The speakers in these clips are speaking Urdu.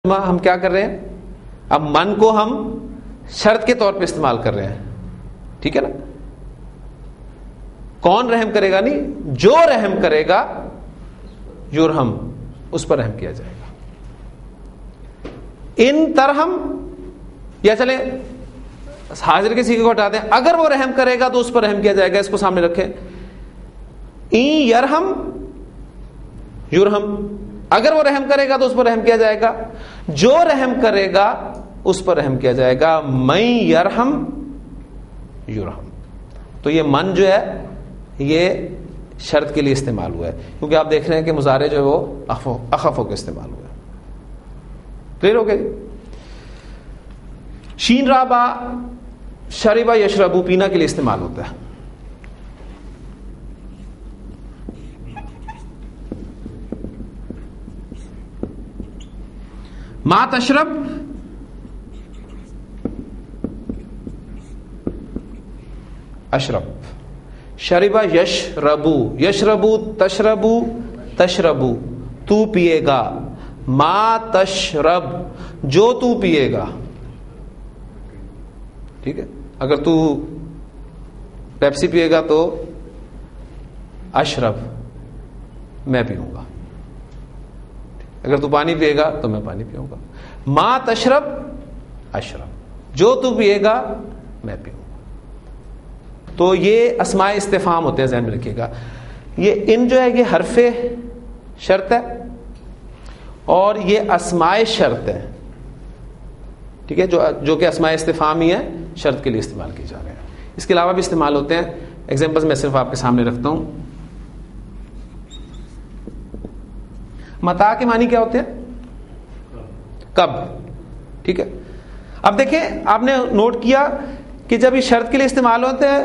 ہم کیا کر رہے ہیں؟ اب من کو ہم شرط کے طور پہ استعمال کر رہے ہیں، ٹھیک ہے نا. کون رحم کرے گا؟ نہیں، جو رحم کرے گا یرحم، اس پر رحم کیا جائے گا. ان ترحم، یا چلیں حاضر کے سیغے کو ہٹا دیں، اگر وہ رحم کرے گا تو اس پر رحم کیا جائے گا. اس کو سامنے رکھیں. این یرحم یرحم، اگر وہ رحم کرے گا تو اس پر رحم کیا جائے گا. جو رحم کرے گا اس پر رحم کیا جائے گا. من یرحم یرحم. تو یہ من جو ہے یہ شرط کے لیے استعمال ہوا ہے، کیونکہ آپ دیکھ رہے ہیں کہ مضارع جو ہے وہ اخف ہو کے استعمال ہوا ہے. کلیئر ہو گئی؟ شین را با شربا یشربو، پینا کے لیے استعمال ہوتا ہے. ما تشرب، اشرب. شربا یشربو، یشربو تشربو تشربو، تو پیے گا. ما تشرب، جو تو پیے گا. ٹھیک ہے، اگر تو پیپسی پیے گا تو اشرب، میں پیوں گا. اگر تو پانی پیے گا تو میں پانی پیوں گا. ما تشرب اشرب، جو تو پیے گا میں پیوں گا. تو یہ اسماء استفہام ہوتے ہیں، ذہن میں رکھیے گا. یہ ان جو ہے یہ حرف شرط ہے اور یہ اسماء شرط ہے. ٹھیک ہے، جو کہ اسماء استفہام ہی ہے، شرط کے لیے استعمال کی جا رہے ہیں. اس کے علاوہ بھی استعمال ہوتے ہیں. ایگزامپلز میں صرف آپ کے سامنے رکھتا ہوں. متا کے معنی کیا ہوتے ہیں؟ کب. ٹھیک ہے، اب دیکھیں آپ نے نوٹ کیا کہ جب یہ شرط کے لیے استعمال ہوتے ہیں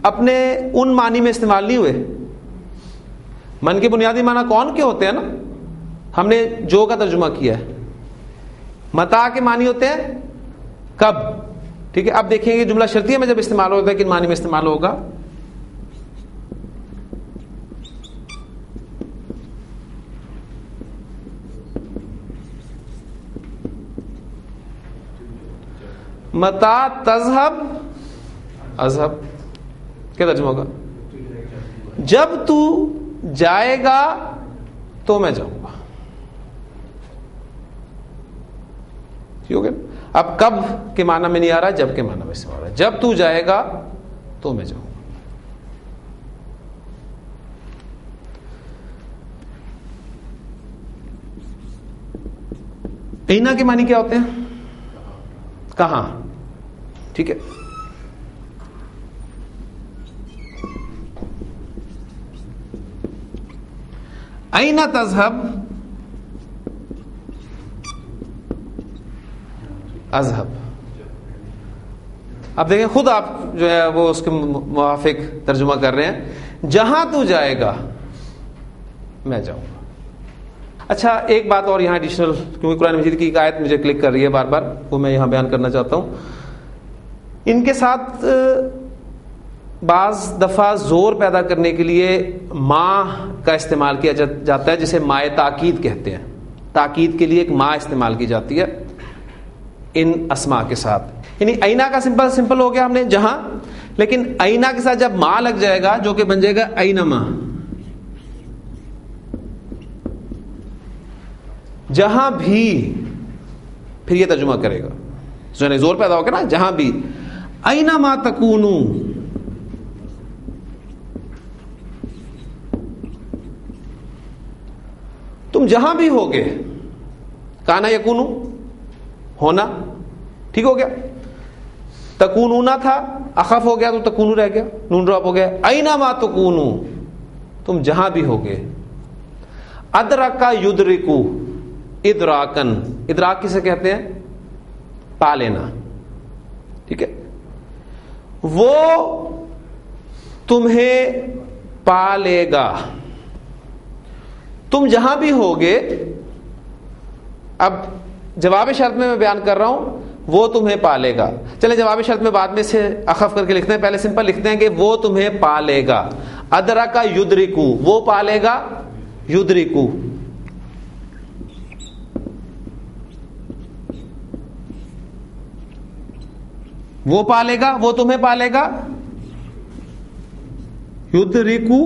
اپنے ان معنی میں استعمال نہیں ہوئے. من کے بنیادی معنی کون کے ہوتے ہیں نا، ہم نے جو کا ترجمہ کیا ہے. متا کے معنی ہوتے ہیں کب. ٹھیک ہے، اب دیکھیں گے جملہ شرطیہ میں جب استعمال ہوتا ہے کن معنی میں استعمال ہوگا. متا تذهب اذهب، کیا ترجمہ ہوگا؟ جب تو جائے گا تو میں جاؤں گا. ٹھیک ہو گیا. اب کب کے معنی میں نہیں آ رہا، جب کے معنی میں استعمال ہو رہا ہے. جب تو جائے گا تو میں جاؤں گا. اینا کے معنی کیا ہوتے ہیں؟ کہاں. ٹھیک ہے، این تذهب اذهب. اب دیکھیں خود آپ جو ہے وہ اس کے موافق ترجمہ کر رہے ہیں. جہاں تو جائے گا میں جاؤں گا. اچھا ایک بات اور یہاں ایڈیشنل، کیونکہ قرآن مجید کی ایک آیت مجھے کلک کر رہی ہے بار بار، وہ میں یہاں بیان کرنا چاہتا ہوں. ان کے ساتھ بعض دفعہ زور پیدا کرنے کے لیے ما کا استعمال کیا جاتا ہے، جسے مائے تاکید کہتے ہیں. تاکید کے لیے ایک ما استعمال کی جاتی ہے ان اسماء کے ساتھ. یعنی اینا کا سمپل ہو گیا ہم نے جہاں، لیکن اینا کے ساتھ جب ما لگ جائے گا جو کہ بن جائے گا اینما، جہاں بھی، پھر یہ ترجمہ کرے گا. یعنی زور پیدا ہوگا نا، جہاں بھی. اینما تکونو، تم جہاں بھی ہوگے. کانا یکونو، ہونا. ٹھیک ہو گیا. تکونونا تھا، اخف ہو گیا تو تکونو رہ گیا، نون ڈراپ ہو گیا. اینما تکونو، تم جہاں بھی ہوگے. ادرکا یدرکو، ادراکن، ادراک کسے کہتے ہیں؟ پا لینا. ٹھیک ہے، وہ تمہیں پا لے گا. تم جہاں بھی ہوگے. اب جواب شرط میں بیان کر رہا ہوں، وہ تمہیں پالے گا. چلیں جواب شرط میں بعد میں سے اخف کر کے لکھتے ہیں، پہلے سمپل لکھتے ہیں کہ وہ تمہیں پالے گا. ادرکا یدرکو، وہ پالے گا. یدرکو، وہ پالے گا, وہ تمہیں پالے گا. یدرککم,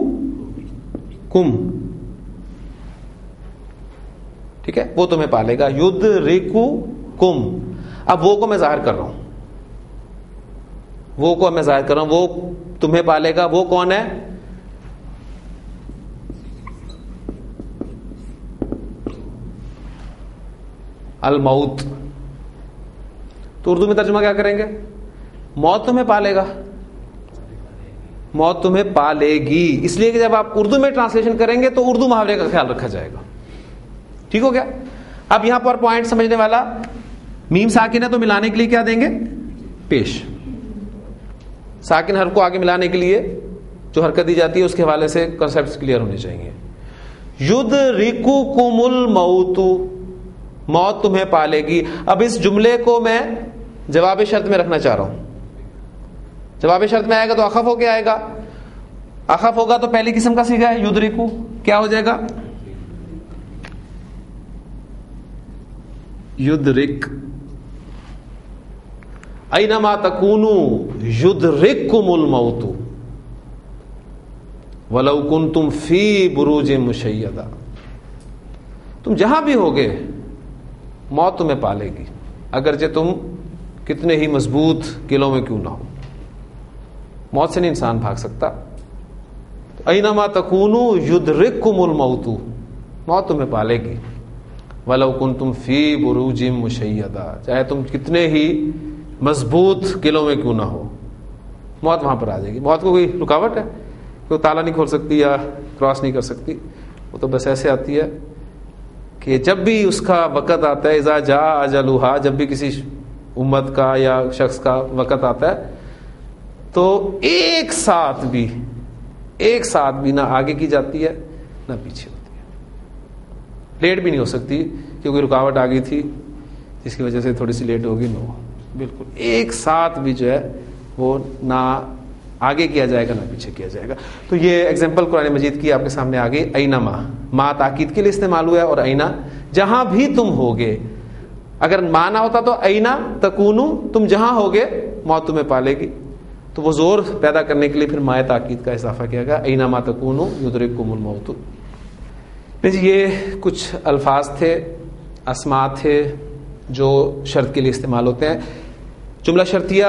ٹھیک ہے, وہ تمہیں پالے گا. یدرککم, اب وہ کو میں ظاہر کر رہا ہوں, وہ کو میں ظاہر کر رہا ہوں, وہ تمہیں پالے گا. وہ کون ہے؟ الموت. تو اردو میں ترجمہ کیا کریں گے؟ موت تمہیں پالے گا, موت تمہیں پالے گی. اس لیے کہ جب آپ اردو میں ٹرانسلیشن کریں گے تو اردو محاورے کا خیال رکھا جائے گا. ٹھیک ہو گیا؟ اب یہاں پر پوائنٹ سمجھنے والا, میم ساکن ہے تو ملانے کے لیے کیا دیں گے؟ پیش. ساکن حرف کو آگے ملانے کے لیے جو حرکت دی جاتی ہے اس کے حوالے سے کنسیپٹس کلیئر ہونے چاہیے. یدرککم الموت, موت تمہیں پالے گی. اب اس جملے کو میں جواب شرط میں رکھنا چاہ رہا ہوں. جواب شرط میں آئے گا تو اخف ہو کے آئے گا. اخف ہوگا تو پہلی قسم کا صیغہ ہے یدرکو, کیا ہو جائے گا؟ یدرک. اینما تکونوا یدرککم الموت ولو کنتم فی بروج مشیدہ. تم جہاں بھی ہوگے موت تمہیں پالے گی, اگرچہ تم کتنے ہی مضبوط قلعوں میں کیوں نہ ہو. موت سے نہیں انسان بھاگ سکتا. اینما تکونوا یدرککم الموت, موت تمہیں پالے گی. ولو کنتم فی بروج مشیدہ, چاہے تم کتنے ہی مضبوط قلعوں میں کیوں نہ ہو, موت وہاں پر آ جائے گی. موت کو کوئی رکاوٹ ہے؟ کوئی تالا نہیں کھول سکتی یا کراس نہیں کر سکتی. وہ تو بس ایسے آتی ہے کہ جب بھی اس کا وقت آتا ہے, اذا جاء اجلھا, جب بھی کسی امت کا یا شخص کا وقت آتا ہے تو ایک ساتھ بھی نہ آگے کی جاتی ہے نہ پیچھے ہوتی ہے. لیٹ بھی نہیں ہو سکتی کہ کوئی رکاوٹ آ گئی تھی جس کی وجہ سے تھوڑی سی لیٹ ہوگی. نو, بالکل ایک ساتھ بھی جو ہے وہ نہ آگے کیا جائے گا نہ پیچھے کیا جائے گا. تو یہ ایگزامپل قرآن مجید کی آپ کے سامنے آ گئی. اینما, ما تاکید کے لیے استعمال ہوا ہے, اور اینا جہاں بھی تم ہوگے. اگر مانا ہوتا تو اینا تکونو, تم جہاں ہوگے موت تمہیں پالے گی. تو وہ زور پیدا کرنے کے لیے پھر مائے تاکید کا اضافہ کیا گیا, اینما تکونو یدرککم الموت. یہ کچھ الفاظ تھے, اسماء تھے جو شرط کے لیے استعمال ہوتے ہیں. جملہ شرطیہ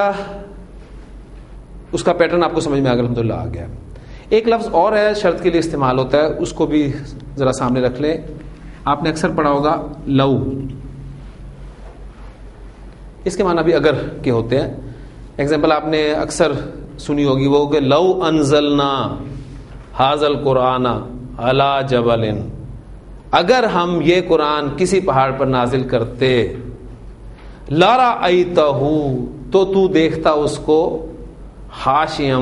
اس کا پیٹرن آپ کو سمجھ میں الحمدللہ آ گیا. ایک لفظ اور ہے شرط کے لیے استعمال ہوتا ہے, اس کو بھی ذرا سامنے رکھ لیں. آپ نے اکثر پڑھا ہوگا لو, اس کے معنی بھی اگر کے ہوتے ہیں. ایگزامپل آپ نے اکثر سنی ہوگی وہ کہ لو انزلنا ھذا القرآن علی جبل, اگر ہم یہ قرآن کسی پہاڑ پر نازل کرتے, لرأیتہ, تو تو دیکھتا اس کو, خاشعا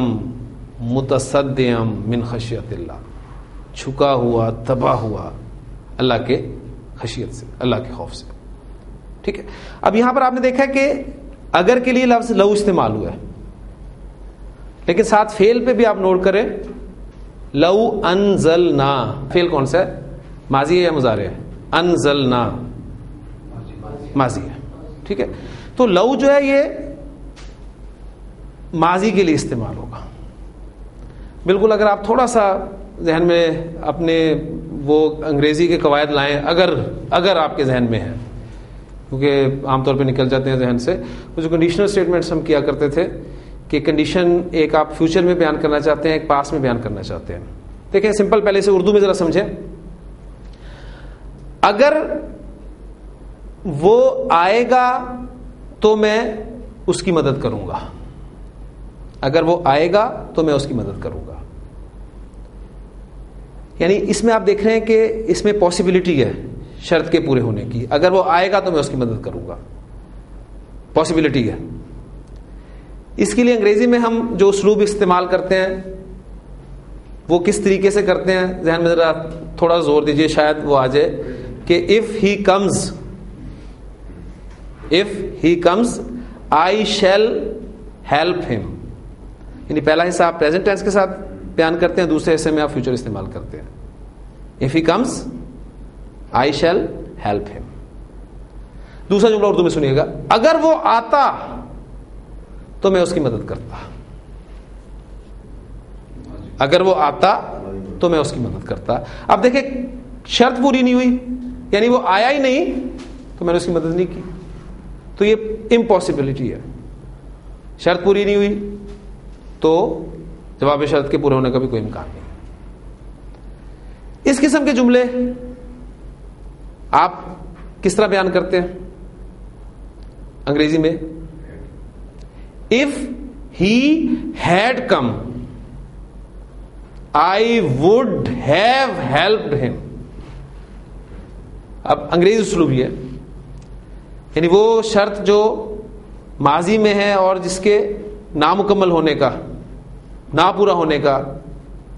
متصدعا من خشیت اللہ, جھکا ہوا تباہ ہوا اللہ کے خشیت سے, اللہ کے خوف سے. ٹھیک ہے. اب یہاں پر آپ نے دیکھا کہ اگر کے لیے لفظ لو استعمال ہوا ہے, لیکن ساتھ فعل پہ بھی آپ نوٹ کریں, لو انزلنا, فعل کون سا ہے؟ ماضی ہے یا مضارع ہے؟ انزلنا ماضی ہے. ٹھیک ہے. تو لو جو ہے یہ ماضی کے لیے استعمال ہوگا. بالکل اگر آپ تھوڑا سا ذہن میں اپنے وہ انگریزی کے قواعد لائیں, اگر آپ کے ذہن میں ہے, کیونکہ عام طور پہ نکل جاتے ہیں ذہن سے. وہ جو کنڈیشنل سٹیٹمنٹس ہم کیا کرتے تھے کہ کنڈیشن ایک آپ فیوچر میں بیان کرنا چاہتے ہیں, ایک پاسٹ میں بیان کرنا چاہتے ہیں. دیکھیں سمپل, پہلے سے اردو میں ذرا سمجھیں. اگر وہ آئے گا تو میں اس کی مدد کروں گا, اگر وہ آئے گا تو میں اس کی مدد کروں گا. یعنی اس میں آپ دیکھ رہے ہیں کہ اس میں پاسبلٹی ہے شرط کے پورے ہونے کی. اگر وہ آئے گا تو میں اس کی مدد کروں گا, پاسبلٹی ہے. اس کے لیے انگریزی میں ہم جو اسلوب استعمال کرتے ہیں وہ کس طریقے سے کرتے ہیں, ذہن میں ذرا تھوڑا زور دیجئے, شاید وہ آ جائے کہ if he comes I shall help him. یعنی پہلا حصہ آپ پریزنٹ ٹینس کے ساتھ بیان کرتے ہیں, دوسرے حصے میں آپ فیوچر استعمال کرتے ہیں. if he comes I shall help him. دوسرا جملہ اردو میں سنیے گا, اگر وہ آتا تو میں اس کی مدد کرتا، اگر وہ آتا تو میں اس کی مدد کرتا. اب دیکھیں شرط پوری نہیں ہوئی، یعنی وہ آیا ہی نہیں تو میں نے اس کی مدد نہیں کی، تو یہ امپاسبلٹی ہے. شرط پوری نہیں ہوئی تو جواب شرط کے پورے ہونے کا بھی کوئی امکان نہیں. اس قسم کے جملے آپ کس طرح بیان کرتے ہیں انگریزی میں؟ If he had come I would have helped ہم. اب انگریزی اسلوب یہ ہے، یعنی وہ شرط جو ماضی میں ہے اور جس کے نامکمل ہونے کا، نا پورا ہونے کا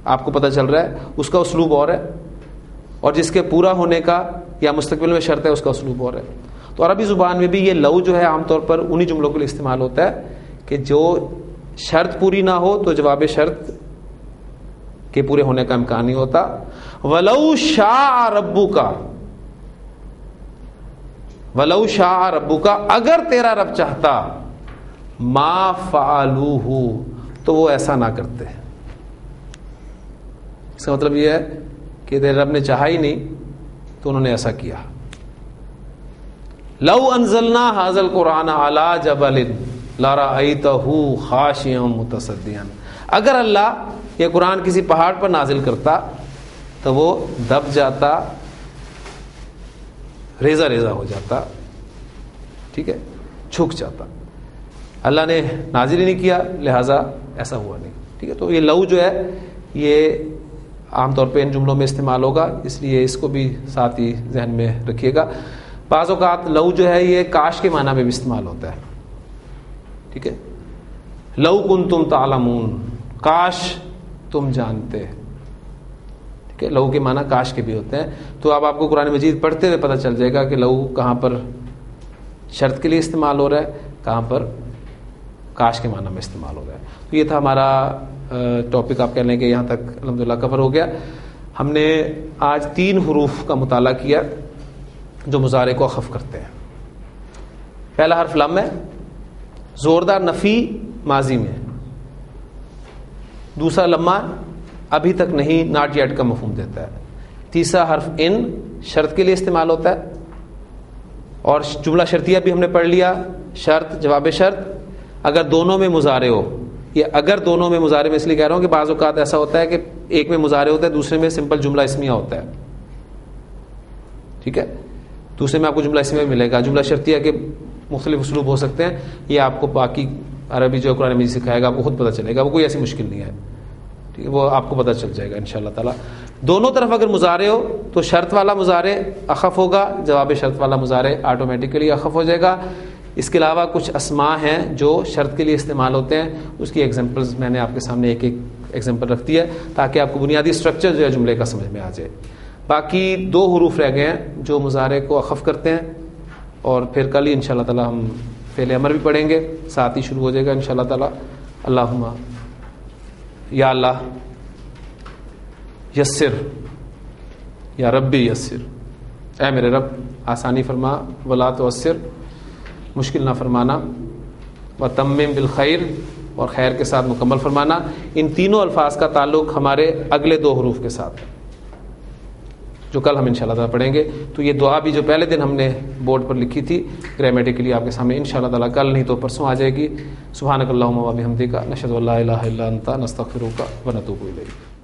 آپ کو پتہ چل رہا ہے، اس کا اسلوب اور ہے، اور جس کے پورا ہونے کا یا مستقبل میں شرط ہے اس کا اسلوب اور ہے. تو عربی زبان میں بھی یہ لو جو ہے عام طور پر انہی جملوں کے لیے استعمال ہوتا ہے کہ جو شرط پوری نہ ہو تو جواب شرط کے پورے ہونے کا امکان نہیں ہوتا. وَلَوْ شَاءَ رَبُّكَ، وَلَوْ شَاءَ رَبُّكَ، اگر تیرا رب چاہتا، مَا فَعَلُوهُ، تو وہ ایسا نہ کرتے. اس کا مطلب یہ ہے کہ تیرے رب نے چاہا ہی نہیں تو انہوں نے ایسا کیا. لَوْ أَنزَلْنَا هَذَا الْقُرْآنَ عَلَى جَبَلٍ لَرَأَيْتَهُ خَاشِعًا مُتَصَدِّعًا، اگر اللہ یہ قرآن کسی پہاڑ پر نازل کرتا تو وہ دب جاتا، ریزہ ریزہ ہو جاتا، ٹھیک ہے، جھک جاتا. اللہ نے نازل ہی نہیں کیا لہذا ایسا ہوا نہیں. ٹھیک ہے، تو یہ لو جو ہے یہ عام طور پہ ان جملوں میں استعمال ہوگا، اس لیے اس کو بھی ساتھ ہی ذہن میں رکھیے گا. بعض اوقات لو جو ہے یہ کاش کے معنی میں بھی استعمال ہوتا ہے. ٹھیک ہے، لو کنتم تعلمون، کاش تم جانتے. ٹھیک ہے، لو کے معنی کاش کے بھی ہوتے ہیں. تو اب آپ کو قرآن مجید پڑھتے ہوئے پتہ چل جائے گا کہ لو کہاں پر شرط کے لیے استعمال ہو رہا ہے، کہاں پر کاش کے معنی میں استعمال ہو رہا ہے. تو یہ تھا ہمارا ٹاپک، آپ کہہ لیں کہ یہاں تک الحمدللہ کور ہو گیا. ہم نے آج 3 حروف کا مطالعہ کیا جو مضارع کو اخف کرتے ہیں. پہلا حرف لم ہے، زوردار نفی ماضی میں. دوسرا لمہ ابھی تک نہیں، ناٹ یٹ کا مفہوم دیتا ہے. تیسرا حرف ان شرط کے لیے استعمال ہوتا ہے، اور جملہ شرطیہ بھی ہم نے پڑھ لیا، شرط جواب شرط اگر دونوں میں مضارع ہو. یہ اگر دونوں میں مضارع میں اس لیے کہہ رہا ہوں کہ بعض اوقات ایسا ہوتا ہے کہ ایک میں مضارع ہوتا ہے، دوسرے میں سمپل جملہ اسمیہ ہوتا ہے. ٹھیک ہے، دوسرے میں آپ کو جملہ اسمیہ ملے گا. جملہ شرطیہ کے مختلف اسلوب ہو سکتے ہیں، یہ آپ کو باقی عربی جو قرآن مجید سکھائے گا آپ کو خود پتہ چلے گا، وہ کوئی ایسی مشکل نہیں ہے. ٹھیک ہے، وہ آپ کو پتہ چل جائے گا انشاءاللہ تعالی. دونوں طرف اگر مضارع ہو تو شرط والا مضارع اخف ہوگا، جواب شرط والا مضارع آٹومیٹیکلی اخف ہو جائے گا. اس کے علاوہ کچھ اسماء ہیں جو شرط کے لیے استعمال ہوتے ہیں، اس کی ایگزامپلز میں نے آپ کے سامنے ایک ایک ایگزامپل رکھ دی ہے تاکہ آپ کو بنیادی اسٹرکچر جو ہے جملے کا سمجھ میں آ جائے. باقی 2 حروف رہ گئے ہیں جو مضارع کو اخف کرتے ہیں، اور پھر کل ہی انشاءاللہ تعالی ہم فعل امر بھی پڑھیں گے، ساتھ ہی شروع ہو جائے گا انشاءاللہ تعالی. اللہم یا اللہ یسر، یا ربی یسر، اے میرے رب آسانی فرما، ولا تعسر مشکل نہ فرمانا، وتمم بالخیر اور خیر کے ساتھ مکمل فرمانا. ان تینوں الفاظ کا تعلق ہمارے اگلے 2 حروف کے ساتھ ہے جو کل ہم انشاءاللہ تعالی پڑھیں گے. تو یہ دعا بھی جو پہلے دن ہم نے بورڈ پر لکھی تھی گرامیٹیکلی آپ کے سامنے انشاءاللہ تعالی کل نہیں تو پرسوں آ جائے گی. سبحانک اللہم و بحمدک، نشہد ان لا الہ الا انت، نستغفرک و نتوب الیک.